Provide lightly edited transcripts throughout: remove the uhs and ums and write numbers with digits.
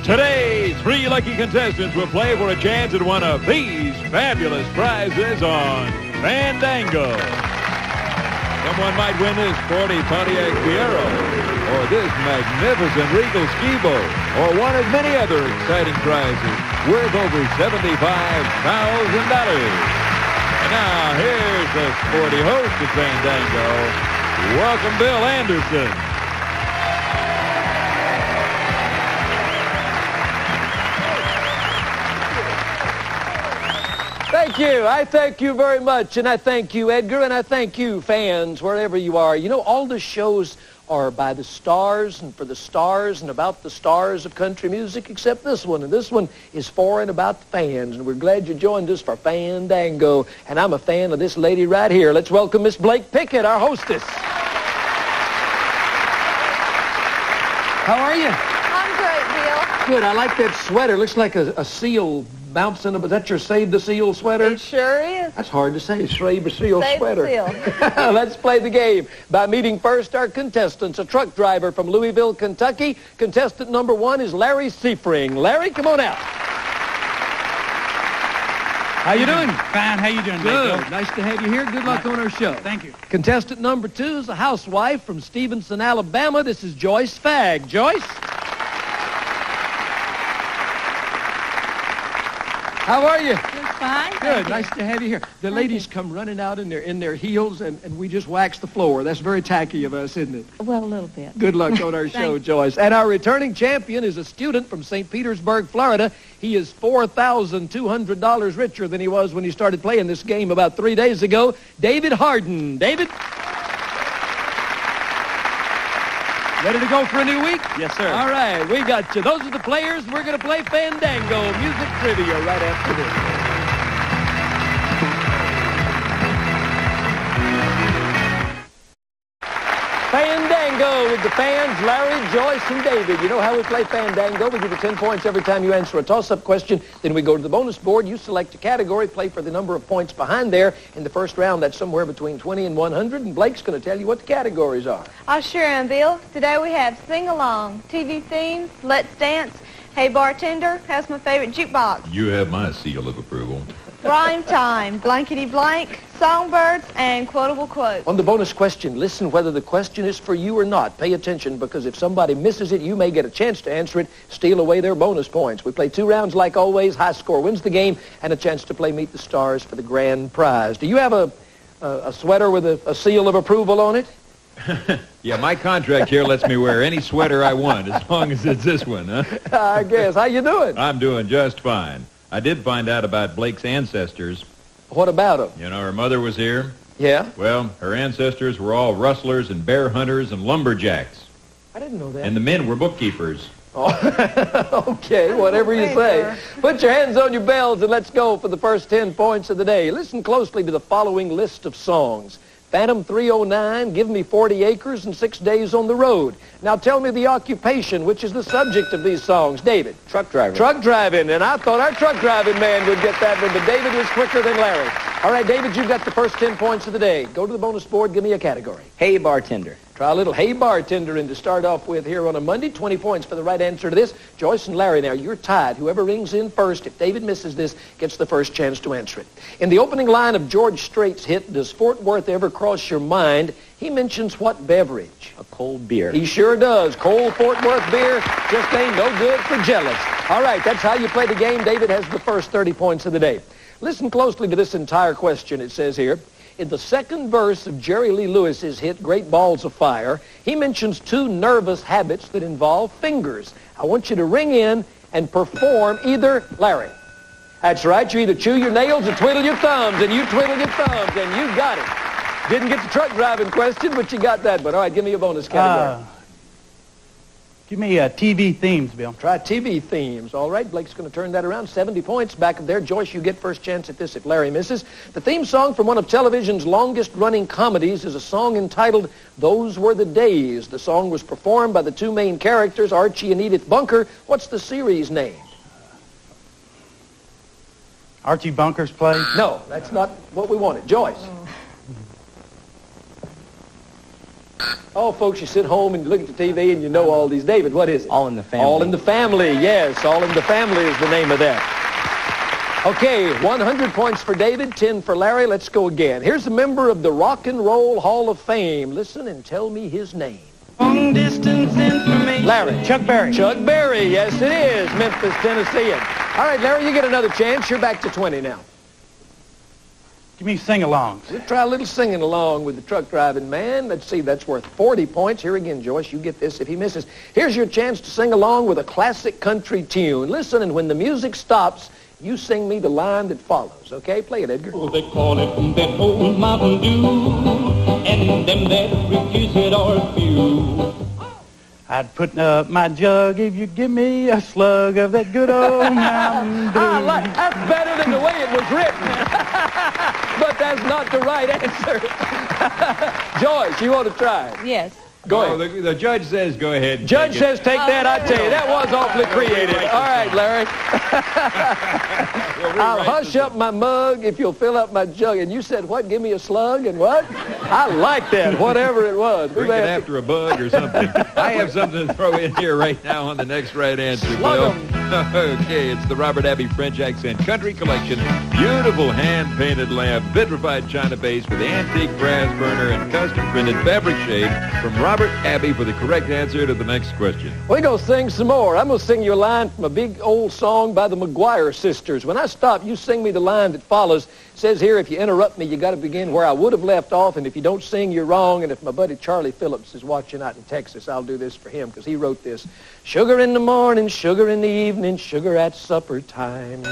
Today's three lucky contestants will play for a chance at one of these fabulous prizes on Fandango. Someone might win this sporty Pontiac Fiero, or this magnificent Regal Ski Boat, or one of many other exciting prizes worth over $75,000. And now, here's the sporty host of Fandango. Welcome, Bill Anderson. Thank you. I thank you very much, and I thank you, Edgar, and I thank you, fans, wherever you are. You know, all the shows are by the stars and for the stars and about the stars of country music, except this one. And this one is for and about the fans, and we're glad you joined us for Fandango. And I'm a fan of this lady right here. Let's welcome Miss Blake Pickett, our hostess. How are you? I'm great, Bill. Good. I like that sweater. Looks like a seal bouncing up. Is that your Save the Seal sweater? It sure is. That's hard to say. Save the Seal Save sweater. the seal. Let's play the game by meeting first our contestants. A truck driver from Louisville, Kentucky. Contestant number one is Larry Seifring. Larry, come on out. How you doing? Fine. How you doing, Good. Bill? Nice to have you here. Good luck on our show. Thank you. Contestant number two is a housewife from Stevenson, Alabama. This is Joyce Fagg. Joyce? How are you? Just fine. Good. Nice to have you here. The ladies come running out in their heels, and we just wax the floor. That's very tacky of us, isn't it? Well, a little bit. Good luck on our show, Joyce. And our returning champion is a student from St. Petersburg, Florida. He is $4,200 richer than he was when he started playing this game about 3 days ago. David Harden. David? Ready to go for a new week? Yes, sir. All right, we got you. Those are the players. We're going to play Fandango music trivia right after this. Fandango with the fans, Larry, Joyce, and David. You know how we play Fandango? We give you 10 points every time you answer a toss-up question. Then we go to the bonus board. You select a category, play for the number of points behind there. In the first round, that's somewhere between 20 and 100, and Blake's going to tell you what the categories are. I sure am, Bill. Today we have sing-along, TV themes, let's dance, hey bartender, how's my favorite jukebox, You have my seal of approval. rhyme time, blankety blank, songbirds, and quotable quotes. On the bonus question, listen whether the question is for you or not. Pay attention, because if somebody misses it, you may get a chance to answer it, steal away their bonus points. We play 2 rounds like always. High score wins the game, and a chance to play Meet the Stars for the grand prize. Do you have a sweater with a seal of approval on it? Yeah, my contract here lets me wear any sweater I want, as long as it's this one, huh? I guess. How you doing? I'm doing just fine. I did find out about Blake's ancestors. What about them? You know, her mother was here. Yeah? Well, her ancestors were all rustlers and bear hunters and lumberjacks. I didn't know that. And the men were bookkeepers. Oh, okay, whatever you say. Put your hands on your bells and let's go for the first 10 points of the day. Listen closely to the following list of songs. Phantom 309, Give Me 40 Acres, and 6 Days on the Road. Now tell me the occupation, which is the subject of these songs. David? Truck driver. Truck driving, and I thought our truck driving man would get that one, but David was quicker than Larry. All right, David, you've got the first 10 points of the day. Go to the bonus board, give me a category. Hey bartender. Try a little Hey Bartender, and to start off with here on a Monday, 20 points for the right answer to this. Joyce and Larry, now you're tied. Whoever rings in first, if David misses this, gets the first chance to answer it. In the opening line of George Strait's hit, Does Fort Worth Ever Cross Your Mind, he mentions what beverage? A cold beer. He sure does. Cold Fort Worth beer just ain't no good for jealous. All right, that's how you play the game. David has the first 30 points of the day. Listen closely to this entire question. It says here, in the second verse of Jerry Lee Lewis's hit, Great Balls of Fire, he mentions 2 nervous habits that involve fingers. I want you to ring in and perform either, Larry. That's right. You either chew your nails or twiddle your thumbs, and you twiddle your thumbs, and you got it. Didn't get the truck driving question, but you got that one. All right, give me a bonus category. Give me TV themes, Bill. Try TV themes. All right, Blake's going to turn that around. 70 points back up there. Joyce, you get first chance at this if Larry misses. The theme song from one of television's longest-running comedies is a song entitled Those Were the Days. The song was performed by the 2 main characters, Archie and Edith Bunker. What's the series named? Archie Bunker's Place. No, that's not what we wanted. Joyce. Oh, folks, you sit home and you look at the TV and you know all these. David, what is it? All in the Family. All in the Family, yes. All in the Family is the name of that. Okay, 100 points for David, 10 for Larry. Let's go again. Here's a member of the Rock and Roll Hall of Fame. Listen and tell me his name. Long distance information. Larry. Chuck Berry. Chuck Berry, yes it is. Memphis, Tennessee. All right, Larry, you get another chance. You're back to 20 now. Give me sing-alongs. We'll try a little singing along with the truck driving man. Let's see, that's worth 40 points. Here again, Joyce, you get this if he misses. Here's your chance to sing along with a classic country tune. Listen, and when the music stops, you sing me the line that follows, okay? Play it, Edgar. Oh, they call it that old Mountain Dew, and them that refuse it are few. I'd put up my jug if you give me a slug of that good old Mountain Dew. That's better than the way it was written. But that's not the right answer. Joyce, you want to try it? Yes. Go ahead. Oh, the judge says go ahead. And Judge take says take that. I tell you, that was awfully creative. All right, Larry. I'll hush up my mug if you'll fill up my jug. And you said what? Give me a slug and what? I like that, whatever it was. Drink it after a bug or something. I have something to throw in here right now on the next right answer, Bill. Okay, it's the Robert Abbey French Accent Country Collection. Beautiful hand-painted lamp, vitrified china base with antique brass burner and custom-printed fabric shade from Robert Abbey for the correct answer to the next question. We're going to sing some more. I'm going to sing you a line from a big old song by the McGuire sisters. When I stop, you sing me the line that follows. It says here, if you interrupt me, you got to begin where I would have left off, and if you don't sing, you're wrong. And if my buddy Charlie Phillips is watching out in Texas, I'll do this for him because he wrote this. Sugar in the morning, sugar in the evening, sugar at supper time.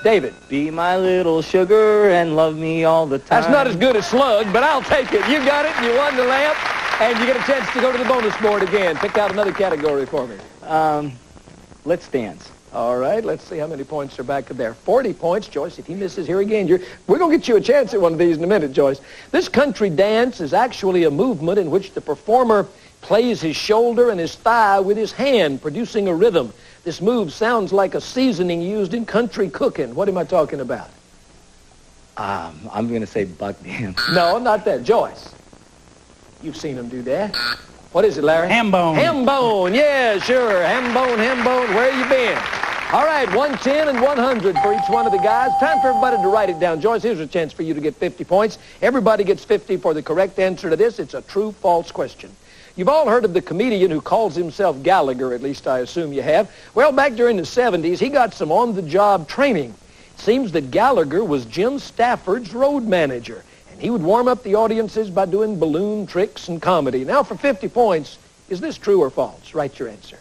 David. Be my little sugar and love me all the time. That's not as good as Slug, but I'll take it. You got it. You won the lamp. And you get a chance to go to the bonus board again. Pick out another category for me. Let's dance. All right, let's see how many points are back there. 40 points, Joyce. If he misses here again, we're going to get you a chance at one of these in a minute, Joyce. This country dance is actually a movement in which the performer plays his shoulder and his thigh with his hand, producing a rhythm. This move sounds like a seasoning used in country cooking. What am I talking about? I'm going to say buck dance. No, not that. Joyce. You've seen them do that. What is it, Larry? Ham bone. Ham bone, yeah, sure. Ham bone, where you been? All right, 110 and 100 for each one of the guys. Time for everybody to write it down. Joyce, here's a chance for you to get 50 points. Everybody gets 50 for the correct answer to this. It's a true-false question. You've all heard of the comedian who calls himself Gallagher, at least I assume you have. Well, back during the 70s, he got some on-the-job training. It seems that Gallagher was Jim Stafford's road manager. He would warm up the audiences by doing balloon tricks and comedy. Now for 50 points, is this true or false? Write your answer.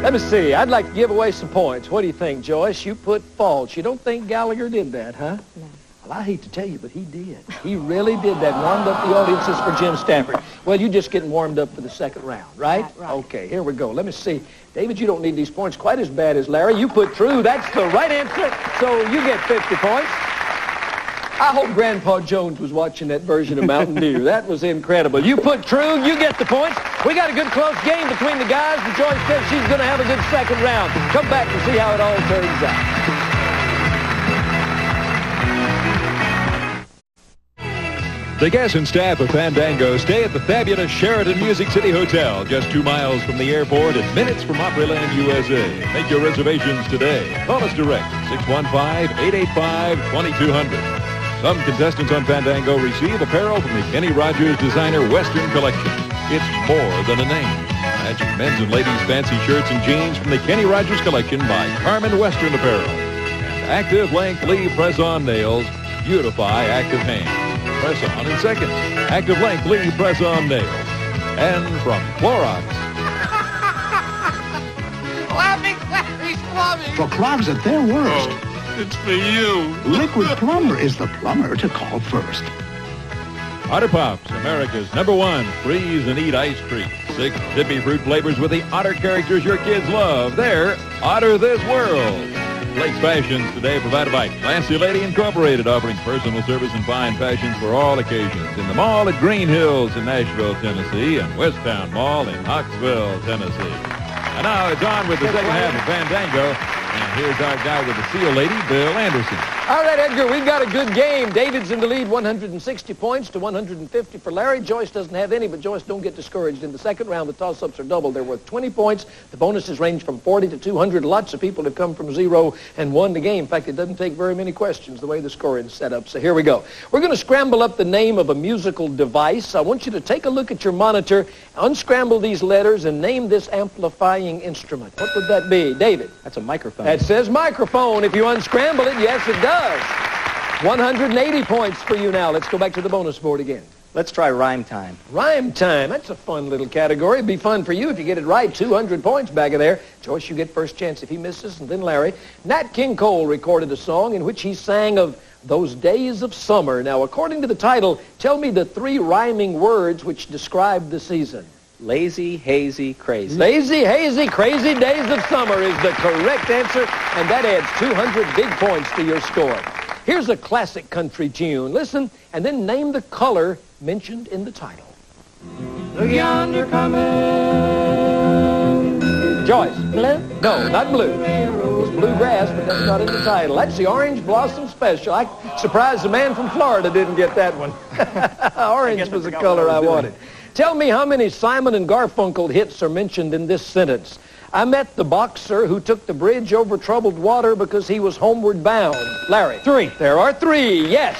Let me see. I'd like to give away some points. What do you think, Joyce? You put false. You don't think Gallagher did that, huh? No. Well, I hate to tell you, but he did. He really did that. Warmed up the audiences for Jim Stafford. Well, you're just getting warmed up for the second round, right? Right. Okay, here we go. Let me see. David, you don't need these points quite as bad as Larry. You put true. That's the right answer. So you get 50 points. I hope Grandpa Jones was watching that version of Mountain Dew. That was incredible. You put true. You get the points. We got a good close game between the guys. And Joyce says she's going to have a good second round. Come back and see how it all turns out. The guests and staff of Fandango stay at the fabulous Sheraton Music City Hotel, just 2 miles from the airport and minutes from Opryland, USA. Make your reservations today. Call us direct, 615-885-2200. Some contestants on Fandango receive apparel from the Kenny Rogers Designer Western Collection. It's more than a name. Magic men's and ladies' fancy shirts and jeans from the Kenny Rogers Collection by Carmen Western Apparel. And Active Length Lee Press-On Nails beautify active hands. Press on in seconds. Active Length Lee Press-On Nails. And from Clorox. For clogs at their worst, It's for you. Liquid Plumber is the plumber to call first. Otter Pops, America's #1 freeze and eat ice treat. 6 zippy fruit flavors with the Otter characters your kids love. They're Otter this world. Blake's Fashions today provided by Classy Lady Incorporated, offering personal service and fine fashions for all occasions. In the mall at Green Hills in Nashville, Tennessee, and Westtown Mall in Knoxville, Tennessee. And now it's on with the second half of Fandango. And here's our guy with the seal lady, Bill Anderson. All right, Edgar, we've got a good game. David's in the lead, 160 points to 150 for Larry. Joyce doesn't have any, but Joyce, don't get discouraged. In the second round, the toss-ups are double. They're worth 20 points. The bonuses range from 40 to 200. Lots of people have come from 0 and won the game. In fact, it doesn't take very many questions the way the scoring is set up. So here we go. We're going to scramble up the name of a musical device. I want you to take a look at your monitor, unscramble these letters, and name this amplifying instrument. What would that be? David? That's a microphone. That says microphone. If you unscramble it, yes, it does. 180 points for you now. Let's go back to the bonus board again. Let's try rhyme time. Rhyme time. That's a fun little category. It'd be fun for you if you get it right. 200 points back of there. Joyce, you get first chance if he misses, and then Larry. Nat King Cole recorded a song in which he sang of those days of summer. Now, according to the title, tell me the 3 rhyming words which describe the season. Lazy, hazy, crazy. Lazy, hazy, crazy days of summer is the correct answer, and that adds 200 big points to your score. Here's a classic country tune. Listen, and then name the color mentioned in the title. Look yonder coming. Joyce. Blue? No, not blue. It's bluegrass, but that's not in the title. That's the Orange Blossom Special. I'm surprised the man from Florida didn't get that one. Orange was the color I wanted. Tell me how many Simon and Garfunkel hits are mentioned in this sentence. I met the boxer who took the bridge over troubled water because he was homeward bound. Larry. 3. There are 3, yes.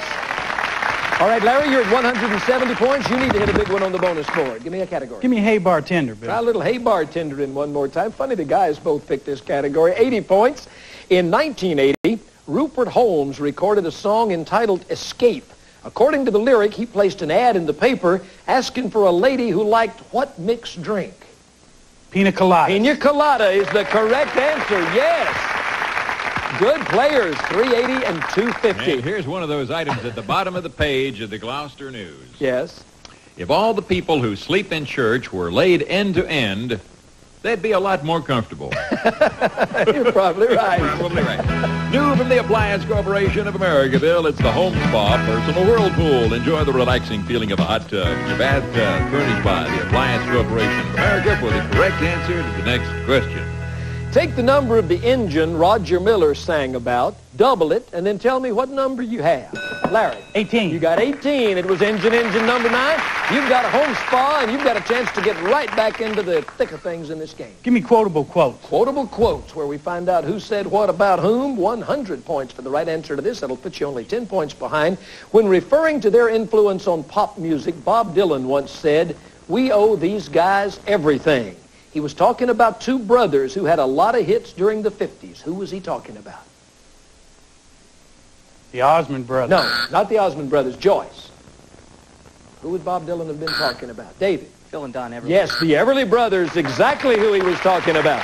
All right, Larry, you're at 170 points. You need to hit a big one on the bonus board. Give me a category. Give me Hey Bartender, Bill. Try a little Hey Bartender in one more time. Funny the guys both picked this category. 80 points. In 1980, Rupert Holmes recorded a song entitled Escape. According to the lyric, he placed an ad in the paper asking for a lady who liked what mixed drink? Pina Colada. Pina Colada is the correct answer, yes. Good players, 380 and 250. And here's one of those items at the bottom of the page of the Gloucester News. Yes. If all the people who sleep in church were laid end to end, they'd be a lot more comfortable. You're probably right. Probably right. New from the Appliance Corporation of America, Bill, it's the Home Spa Personal Whirlpool. Enjoy the relaxing feeling of a hot tub. Your bathtub furnished by the Appliance Corporation of America for the correct answer to the next question. Take the number of the engine Roger Miller sang about, double it, and then tell me what number you have. Larry. 18. You got 18. It was engine number 9. You've got a home spa, and you've got a chance to get right back into the thick of things in this game. Give me quotable quotes. Quotable quotes, where we find out who said what about whom. 100 points for the right answer to this. That'll put you only 10 points behind. When referring to their influence on pop music, Bob Dylan once said, "We owe these guys everything." He was talking about 2 brothers who had a lot of hits during the 50s. Who was he talking about? The Osmond Brothers. No, not the Osmond Brothers. Joyce. Who would Bob Dylan have been talking about? David. Phil and Don Everly. Yes, the Everly Brothers, exactly who he was talking about.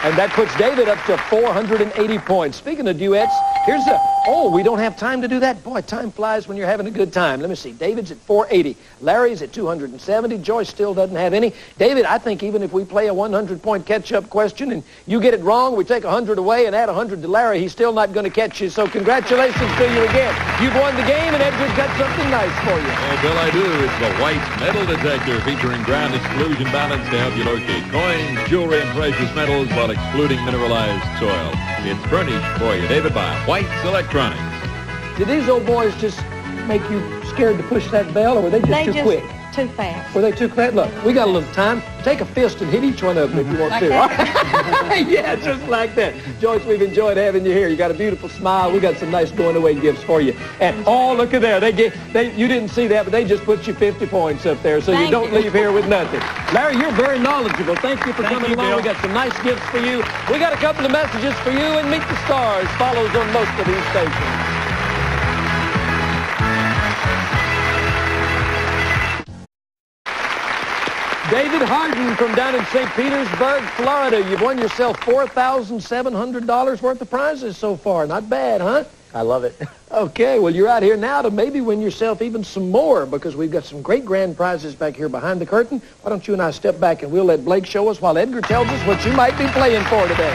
And that puts David up to 480 points. Speaking of duets, here's a... Oh, we don't have time to do that? Boy, time flies when you're having a good time. Let me see. David's at 480. Larry's at 270. Joyce still doesn't have any. David, I think even if we play a 100-point catch-up question and you get it wrong, we take 100 away and add 100 to Larry, he's still not going to catch you. So congratulations to you again. You've won the game, and Edgar's got something nice for you. Oh, Bill, I do. It's the White Metal Detector featuring ground exclusion balance to help you locate coins, jewelry, and precious metals while excluding mineralized soil. It's furnished for you, David, by White's Electronics. Did these old boys just make you scared to push that bell, or were they just too quick? Too fast. Were they too fast? Look, we got a little time. Take a fist and hit each one of them if you want to. Yeah, just like that. Joyce, we've enjoyed having you here. You got a beautiful smile. We got some nice going-away gifts for you. And oh, look at there. You didn't see that, but they just put you 50 points up there, so you don't leave here with nothing. Larry, you're very knowledgeable. Thank you for coming along. Bill. We got some nice gifts for you. We got a couple of messages for you, and Meet the Stars follows on most of these stations. David Harden from down in St. Petersburg, Florida. You've won yourself $4,700 worth of prizes so far. Not bad, huh? I love it. Okay, well, you're out here now to maybe win yourself even some more, because we've got some great grand prizes back here behind the curtain. Why don't you and I step back and we'll let Blake show us while Edgar tells us what you might be playing for today.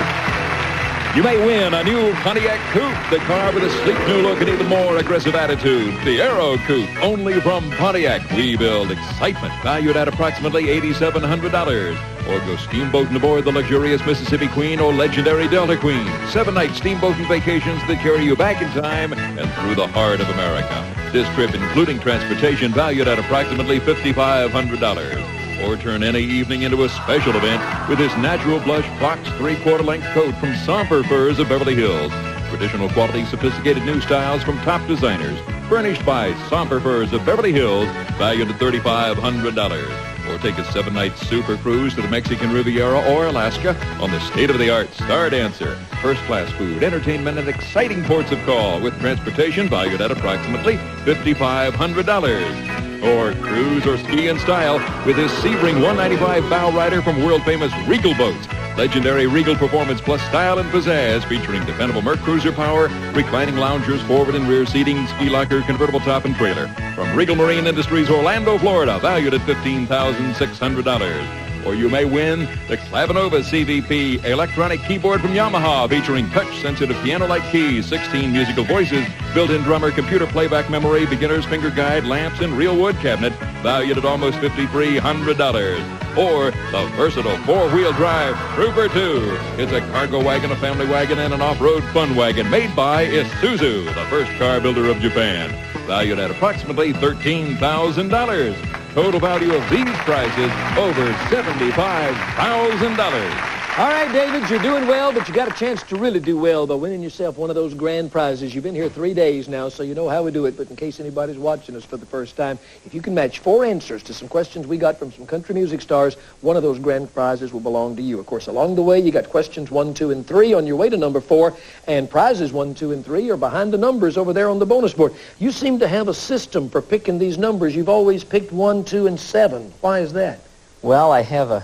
You may win a new Pontiac Coupe, the car with a sleek new look and even more aggressive attitude. The Aero Coupe, only from Pontiac. We build excitement, valued at approximately $8,700. Or go steamboating aboard the luxurious Mississippi Queen or legendary Delta Queen. 7-night steamboating vacations that carry you back in time and through the heart of America. This trip, including transportation, valued at approximately $5,500. Or turn any evening into a special event with this natural blush Fox 3/4 length coat from Somper Furs of Beverly Hills. Traditional quality, sophisticated new styles from top designers. Furnished by Somper Furs of Beverly Hills, valued at $3,500. Or take a 7-night super cruise to the Mexican Riviera or Alaska on the state-of-the-art Star Dancer. First-class food, entertainment, and exciting ports of call with transportation valued at approximately $5,500. Or cruise or ski in style with this Sebring 195 bow rider from world-famous Regal Boats. Legendary Regal Performance plus style and pizzazz featuring dependable Merc Cruiser power, reclining loungers, forward and rear seating, ski locker, convertible top, and trailer. From Regal Marine Industries, Orlando, Florida, valued at $15,600. Or you may win the Clavinova CVP electronic keyboard from Yamaha featuring touch-sensitive piano-like keys, 16 musical voices, built-in drummer, computer playback memory, beginner's finger guide, lamps, and real wood cabinet, valued at almost $5,300. Or the versatile four-wheel drive Trooper 2. It's a cargo wagon, a family wagon, and an off-road fun wagon made by Isuzu, the first car builder of Japan, valued at approximately $13,000. Total value of these prizes, over $75,000. All right, David, you're doing well, but you got a chance to really do well by winning yourself one of those grand prizes. You've been here 3 days now, so you know how we do it. But in case anybody's watching us for the first time, if you can match 4 answers to some questions we got from some country music stars, one of those grand prizes will belong to you. Of course, along the way, you got questions 1, 2, and 3 on your way to number 4, and prizes 1, 2, and 3 are behind the numbers over there on the bonus board. You seem to have a system for picking these numbers. You've always picked 1, 2, and 7. Why is that? Well, I have a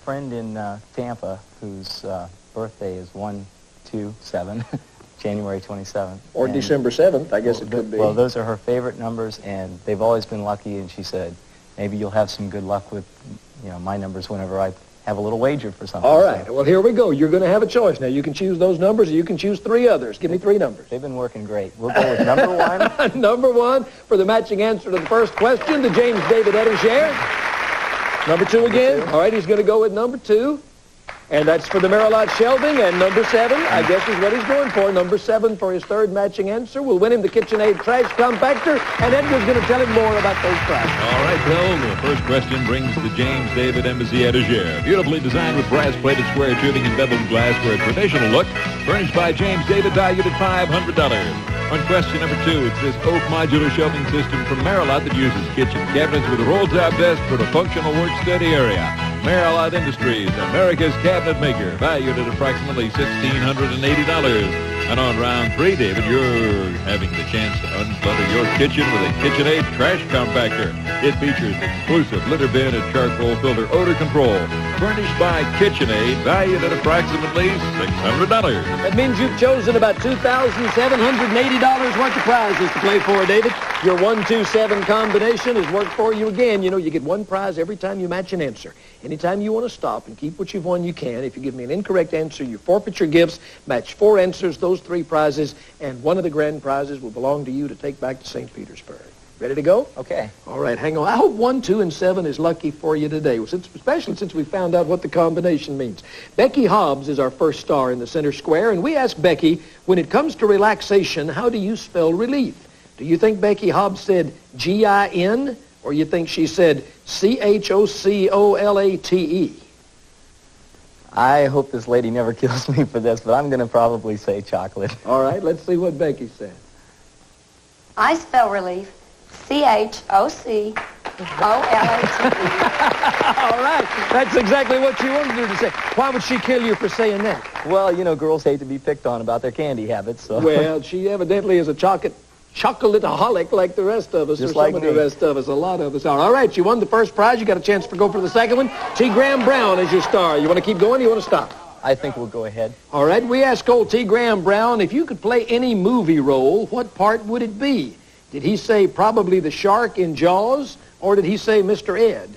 friend in Tampa whose birthday is 127, January 27th. Or December 7th, I guess it could be. Well, those are her favorite numbers, and they've always been lucky, and she said, maybe you'll have some good luck with, my numbers whenever I have a little wager for something. All right. Well, here we go. You're going to have a choice. Now, you can choose those numbers, or you can choose 3 others. Give me 3 numbers. They've been working great. We'll go with number 1. Number 1 for the matching answer to the first question, the James David Ettinger. Number 2 again. All right, he's going to go with number 2. And that's for the Merillat shelving. And number 7, I guess, is what he's going for. Number 7 for his third matching answer will win him the KitchenAid trash compactor. And Edgar's going to tell him more about those prizes. All right, Bill, the first question brings the James David Embassy Etagere. Beautifully designed with brass-plated square tubing and beveled glass for a traditional look. Furnished by James David, valued at $500. On question number 2, it's this oak modular shelving system from Merillat that uses kitchen cabinets with a roll-top desk for the functional work-study area. Merillat Industries, America's cabinet maker, valued at approximately $1,680. And on round 3, David, you're having the chance to unclutter your kitchen with a KitchenAid trash compactor. It features exclusive litter bin and charcoal filter odor control. Furnished by KitchenAid, valued at approximately $600. That means you've chosen about $2,780 worth of prizes to play for, David. Your 1, 2, 7 combination has worked for you again. You know, you get 1 prize every time you match an answer. Anytime you want to stop and keep what you've won, you can. If you give me an incorrect answer, you forfeit your gifts. Match 4 answers, those 3 prizes, and one of the grand prizes will belong to you to take back to St. Petersburg. Ready to go? Okay. All right, hang on. I hope 1, 2, and 7 is lucky for you today, especially since we found out what the combination means. Becky Hobbs is our first star in the center square, and we asked Becky, when it comes to relaxation, how do you spell relief? Do you think Becky Hobbs said G-I-N, or you think she said C-H-O-C-O-L-A-T-E? I hope this lady never kills me for this, but I'm going to probably say chocolate. All right, let's see what Becky said. I spell relief C-H-O-C-O-L-A-T-E. All right, that's exactly what she wanted her to say. Why would she kill you for saying that? Well, girls hate to be picked on about their candy habits, so... Well, she evidently is a chocolateholic like the rest of us, just or some like of me. the rest of us. A lot of us are. All right, you won the first prize. You got a chance to go for the second one. T. Graham Brown is your star. You want to keep going or you want to stop? I think we'll go ahead. All right, we asked old T. Graham Brown, if you could play any movie role, what part would it be? Did he say probably the shark in Jaws, or did he say Mr. Ed?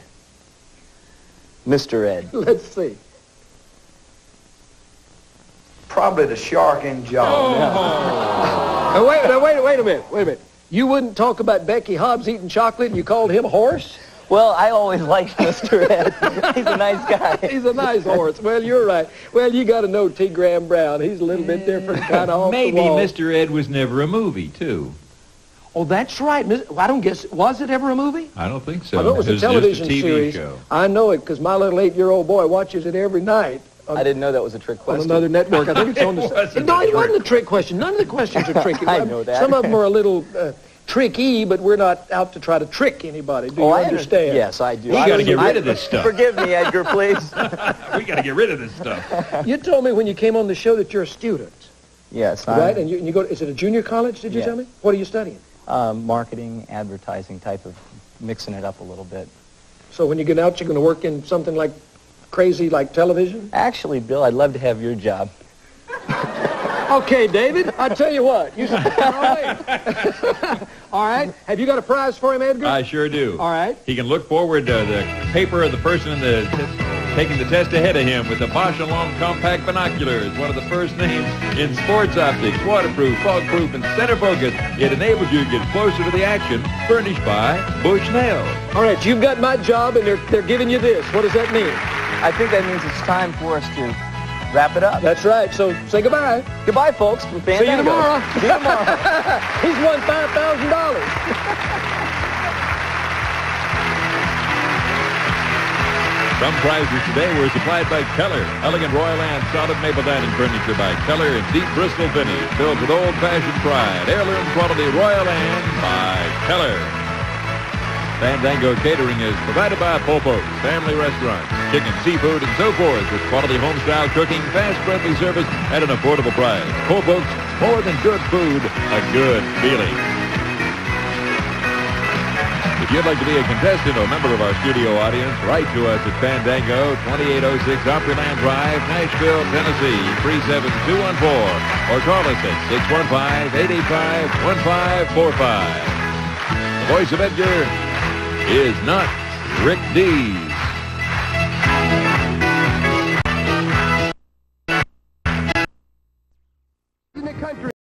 Mr. Ed. Let's see. Probably the shark in Jaws. Oh. Wait a minute. You wouldn't talk about Becky Hobbs eating chocolate and you called him a horse? Well, I always liked Mr. Ed. He's a nice guy. He's a nice horse. Well, you're right. Well, you got to know T. Graham Brown. He's a little bit different, kind of off Maybe the wall. Mr. Ed was never a movie, too. Oh, that's right. I don't guess, was it ever a movie? I don't think so. I know it was a television just a TV series. show. I know it because my little 8-year-old boy watches it every night. I didn't know that was a trick question. On another network. I think it's on the... No, it wasn't a trick question. None of the questions are tricky. I know that. Some of them are a little tricky, but we're not out to try to trick anybody. Do you understand? Yes, I do. We got to get rid of this stuff. Forgive me, Edgar, please. We got to get rid of this stuff. You told me when you came on the show that you're a student. Yes. Right? And you go, is it a junior college, did you tell me? What are you studying? Marketing, advertising type of mixing it up a little bit. So when you get out, you're going to work in something like crazy like television? Actually, Bill, I'd love to have your job. Okay, David, I tell you what. You all right. Have you got a prize for him, Edgar? I sure do. All right. He can look forward to the paper of the person taking the test ahead of him with the Bosch and Long compact binoculars, one of the first names in sports optics, waterproof, fog-proof, and center focus. It enables you to get closer to the action, furnished by Bushnell. All right, you've got my job, and they're giving you this. What does that mean? I think that means it's time for us to wrap it up. That's right. So say goodbye. Goodbye, folks. From Fandango. See you tomorrow. See you tomorrow. He's won $5,000. Some prizes today were supplied by Keller. Elegant Royal Anne solid maple dining furniture by Keller in deep Bristol finish, filled with old-fashioned pride. Heirloom quality Royal Anne by Keller. Fandango Catering is provided by Popo's Family Restaurants, chicken, seafood, and so forth with quality home-style cooking, fast, friendly service at an affordable price. Popo's, more than good food, a good feeling. If you'd like to be a contestant or member of our studio audience, write to us at Fandango, 2806 Opryland Drive, Nashville, Tennessee, 37214, or call us at 615-885-1545. The voice of Edgar is not Rick Dees.